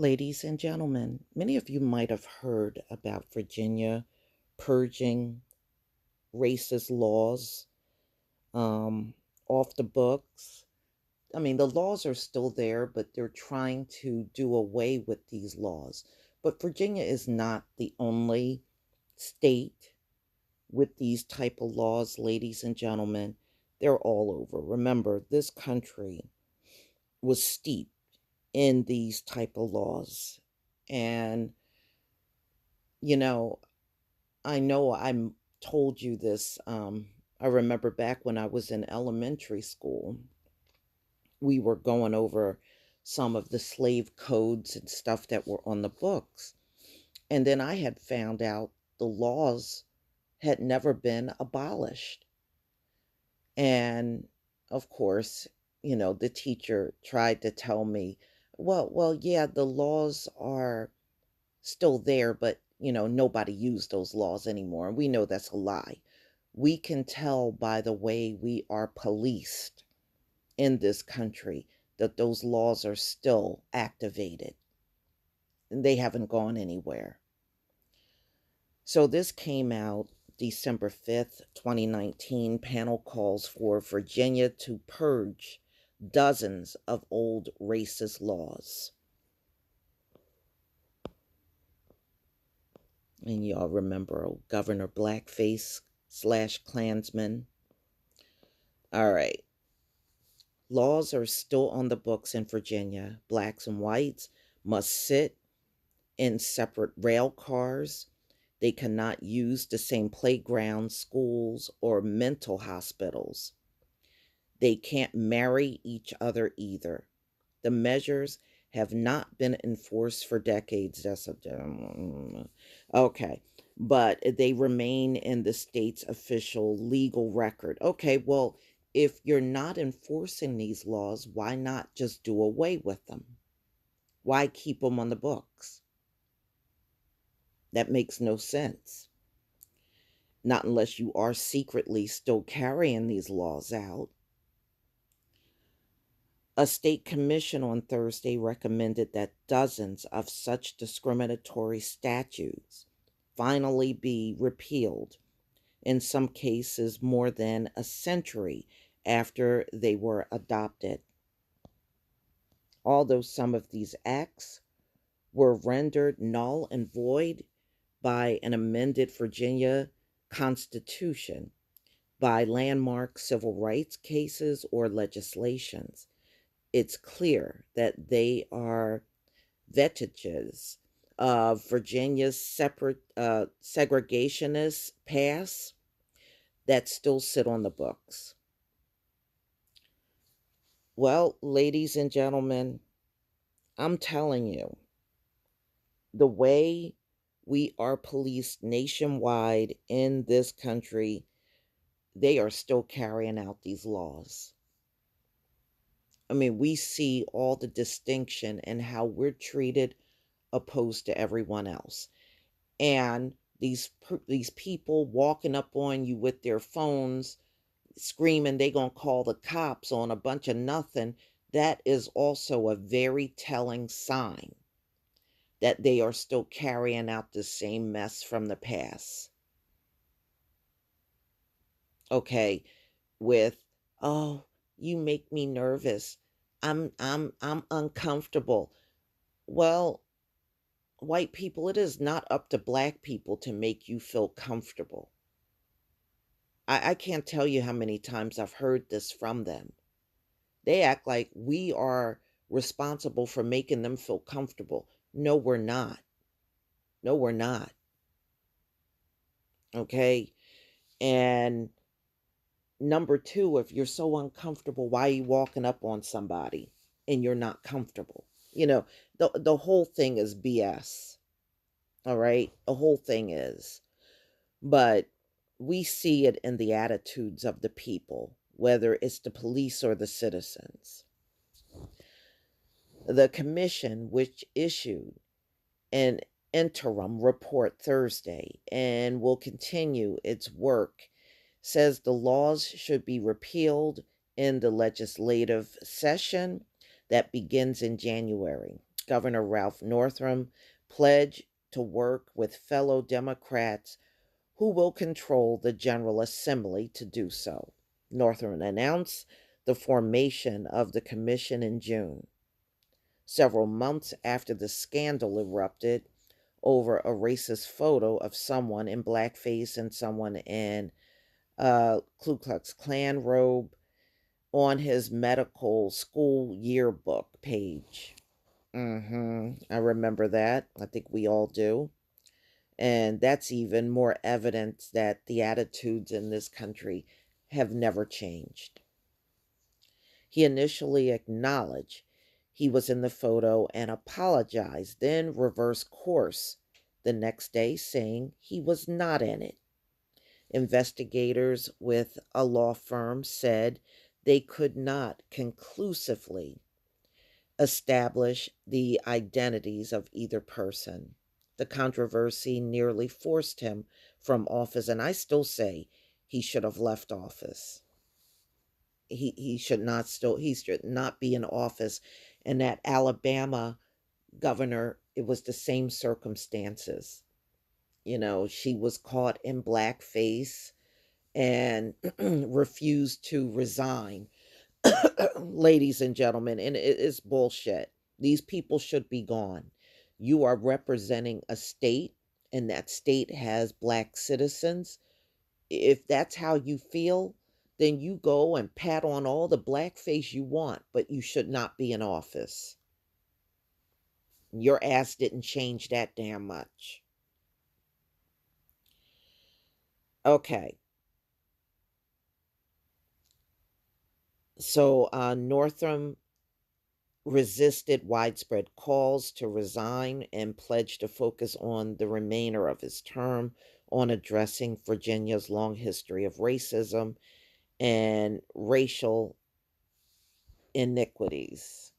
Ladies and gentlemen, many of you might have heard about Virginia purging racist laws um, off the books. I mean, the laws are still there, but they're trying to do away with these laws. But Virginia is not the only state with these type of laws, ladies and gentlemen. They're all over. Remember, this country was steeped in these type of laws. And, you know I'm told you this. I remember back when I was in elementary school, we were going over some of the slave codes and stuff that were on the books. And then I had found out the laws had never been abolished. And of course, the teacher tried to tell me, well, yeah, the laws are still there, but nobody used those laws anymore. And we know that's a lie. We can tell by the way we are policed in this country that those laws are still activated and they haven't gone anywhere. So this came out December 5th, 2019. Panel calls for Virginia to purge dozens of old racist laws. And y'all remember Governor Blackface slash Klansman. All right. Laws are still on the books in Virginia. Blacks and whites must sit in separate rail cars. They cannot use the same playgrounds, schools, or mental hospitals. They can't marry each other either. The measures have not been enforced for decades. Okay, but they remain in the state's official legal record. Okay, well, if you're not enforcing these laws, why not just do away with them? Why keep them on the books? That makes no sense. Not unless you are secretly still carrying these laws out. A state commission on Thursday recommended that dozens of such discriminatory statutes finally be repealed, in some cases more than a century after they were adopted. Although some of these acts were rendered null and void by an amended Virginia Constitution, by landmark civil rights cases or legislations, it's clear that they are vestiges of Virginia's separate segregationist past that still sit on the books. Well, ladies and gentlemen, I'm telling you, the way we are policed nationwide in this country, they are still carrying out these laws. I mean, we see all the distinction in how we're treated opposed to everyone else. And these people walking up on you with their phones screaming they going to call the cops on a bunch of nothing, that is also a very telling sign that they are still carrying out the same mess from the past. Okay, with, oh, you make me nervous. I'm uncomfortable. Well, white people, it is not up to black people to make you feel comfortable. I can't tell you how many times I've heard this from them. They act like we are responsible for making them feel comfortable. No, we're not. No, we're not. Okay. And number two, if you're so uncomfortable, why are you walking up on somebody and you're not comfortable? The whole thing is BS. All right. The whole thing is. But we see it in the attitudes of the people, whether it's the police or the citizens. The commission, which issued an interim report Thursday and will continue its work, says the laws should be repealed in the legislative session that begins in January. Governor Ralph Northam pledged to work with fellow Democrats who will control the General Assembly to do so. Northam announced the formation of the commission in June, several months after the scandal erupted over a racist photo of someone in blackface and someone in Ku Klux Klan robe on his medical school yearbook page. I remember that. I think we all do. And that's even more evidence that the attitudes in this country have never changed. He initially acknowledged he was in the photo and apologized, then reversed course the next day, saying he was not in it. Investigators with a law firm said they could not conclusively establish the identities of either person. The controversy nearly forced him from office, and I still say he should have left office. He should not be in office. And that Alabama governor, it was the same circumstances. She was caught in blackface and refused to resign. Ladies and gentlemen, and it is bullshit. These people should be gone. You are representing a state, and that state has black citizens. If that's how you feel, then you go and pat on all the blackface you want, but you should not be in office. Your ass didn't change that damn much. Okay. So Northam resisted widespread calls to resign and pledged to focus on the remainder of his term on addressing Virginia's long history of racism and racial iniquities.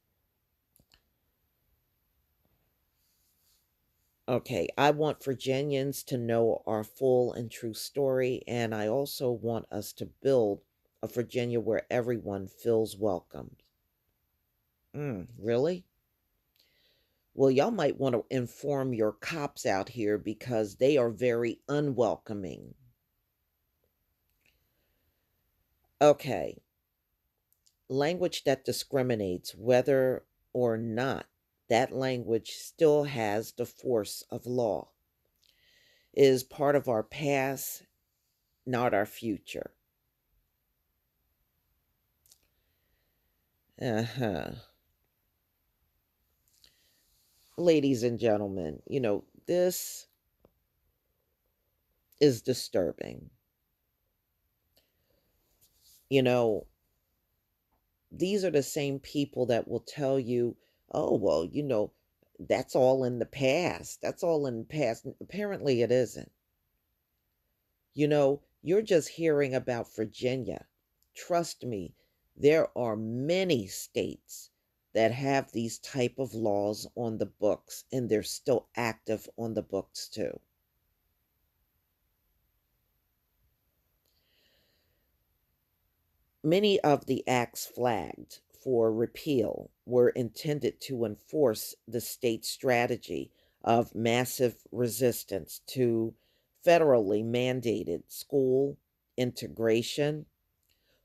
Okay, I want Virginians to know our full and true story, and I also want us to build a Virginia where everyone feels welcomed. Really? Well, y'all might want to inform your cops out here because they are very unwelcoming. Okay, language that discriminates, whether or not that language still has the force of law, is part of our past, not our future. Ladies and gentlemen, this is disturbing. You know, these are the same people that will tell you, oh, well, that's all in the past. That's all in the past. Apparently, it isn't. You're just hearing about Virginia. Trust me, there are many states that have these type of laws on the books, and they're still active on the books too. Many of the acts flagged for repeal were intended to enforce the state's strategy of massive resistance to federally mandated school integration.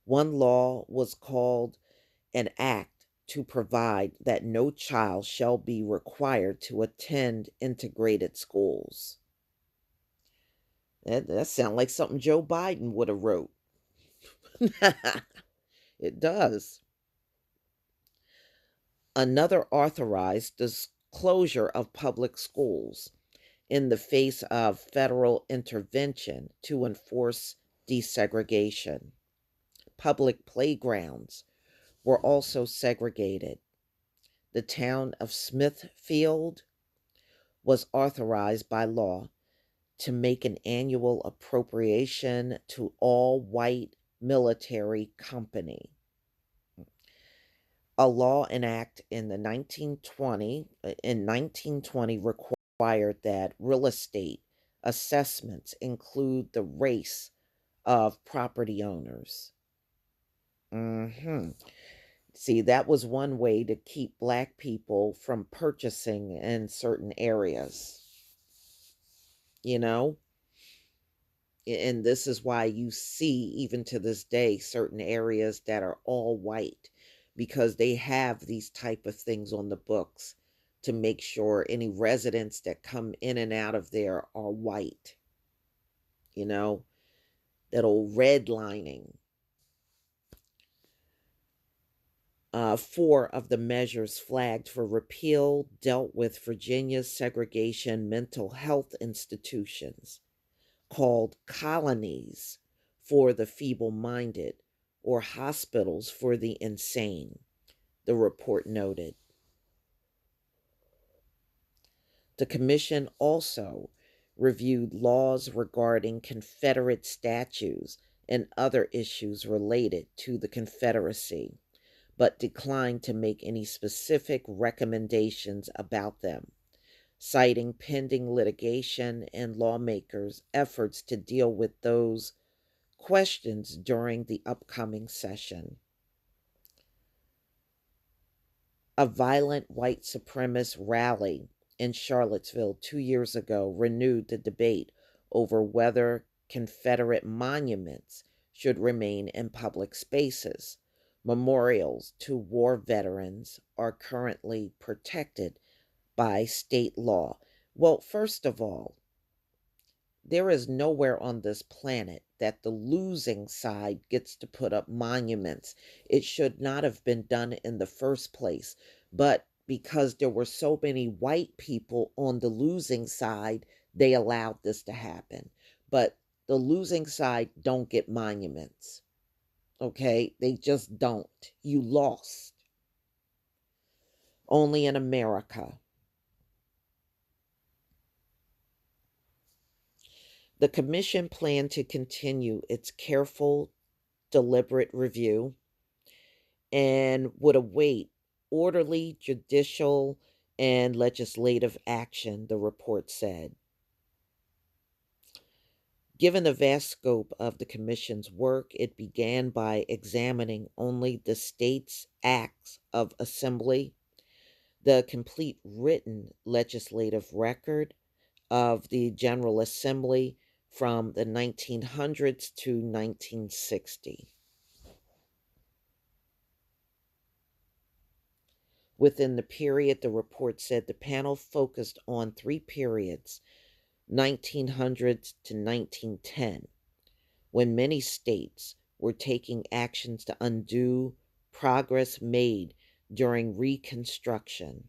One law was called an act to provide that no child shall be required to attend integrated schools. That sounds like something Joe Biden would have wrote. It does. Another authorized the closure of public schools in the face of federal intervention to enforce desegregation. Public playgrounds were also segregated. The town of Smithfield was authorized by law to make an annual appropriation to all white military company. A law enacted in 1920 required that real estate assessments include the race of property owners. See, that was one way to keep black people from purchasing in certain areas, you know? And this is why you see, even to this day, certain areas that are all white because they have these type of things on the books to make sure any residents that come in and out of there are white, you know, that old redlining. Four of the measures flagged for repeal dealt with Virginia's segregation mental health institutions called colonies for the feeble minded or hospitals for the insane, the report noted. The commission also reviewed laws regarding Confederate statues and other issues related to the Confederacy, but declined to make any specific recommendations about them, citing pending litigation and lawmakers' efforts to deal with those questions during the upcoming session. A violent white supremacist rally in Charlottesville 2 years ago renewed the debate over whether Confederate monuments should remain in public spaces. Memorials to war veterans are currently protected by state law. Well, first of all, there is nowhere on this planet that the losing side gets to put up monuments. It should not have been done in the first place. But because there were so many white people on the losing side, they allowed this to happen. But the losing side don't get monuments. Okay? They just don't. You lost. Only in America. The commission planned to continue its careful, deliberate review and would await orderly judicial and legislative action, the report said. Given the vast scope of the commission's work, it began by examining only the state's acts of assembly, the complete written legislative record of the General Assembly from the 1900s to 1960. Within the period, the report said the panel focused on three periods, 1900s to 1910, when many states were taking actions to undo progress made during Reconstruction.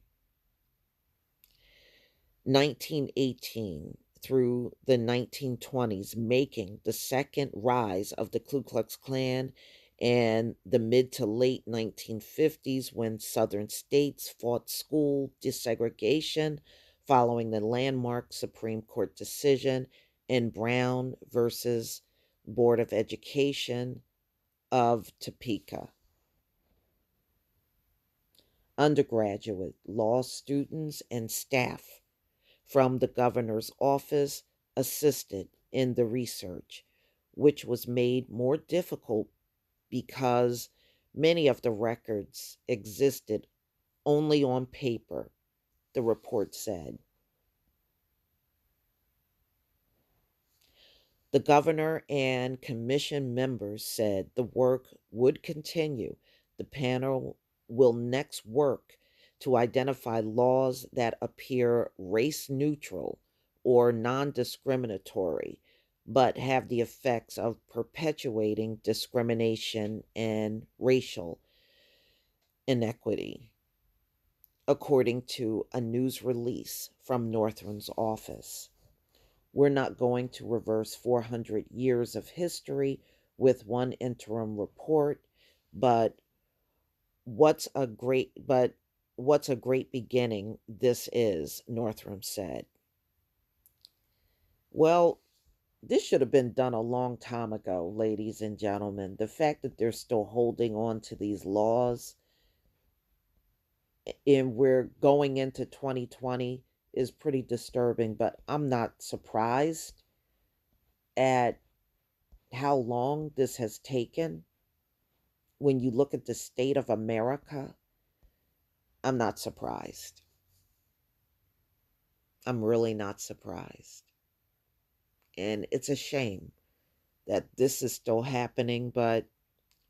1918 through the 1920s, making the second rise of the Ku Klux Klan, and the mid to late 1950s when Southern states fought school desegregation following the landmark Supreme Court decision in Brown versus Board of Education of Topeka. Undergraduate law students and staff from the governor's office assisted in the research, which was made more difficult because many of the records existed only on paper, the report said. The governor and commission members said the work would continue. The panel will next work to identify laws that appear race neutral or non discriminatory, but have the effects of perpetuating discrimination and racial inequity, according to a news release from Northrum's office. We're not going to reverse 400 years of history with one interim report, but what's a great beginning this is, Northrum said. Well, this should have been done a long time ago, ladies and gentlemen. The fact that they're still holding on to these laws and we're going into 2020 is pretty disturbing, but I'm not surprised at how long this has taken. when you look at the state of America, I'm not surprised. I'm really not surprised. And it's a shame that this is still happening, but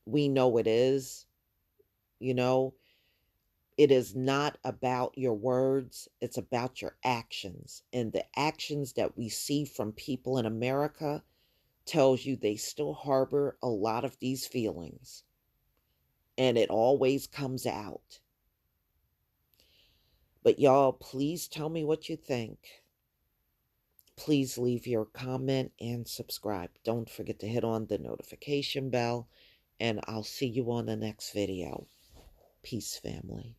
we know it is. You know, it is not about your words, it's about your actions. And the actions that we see from people in America tells you they still harbor a lot of these feelings. And it always comes out. But y'all, please tell me what you think. Please leave your comment and subscribe. Don't forget to hit on the notification bell, and I'll see you on the next video. Peace, family.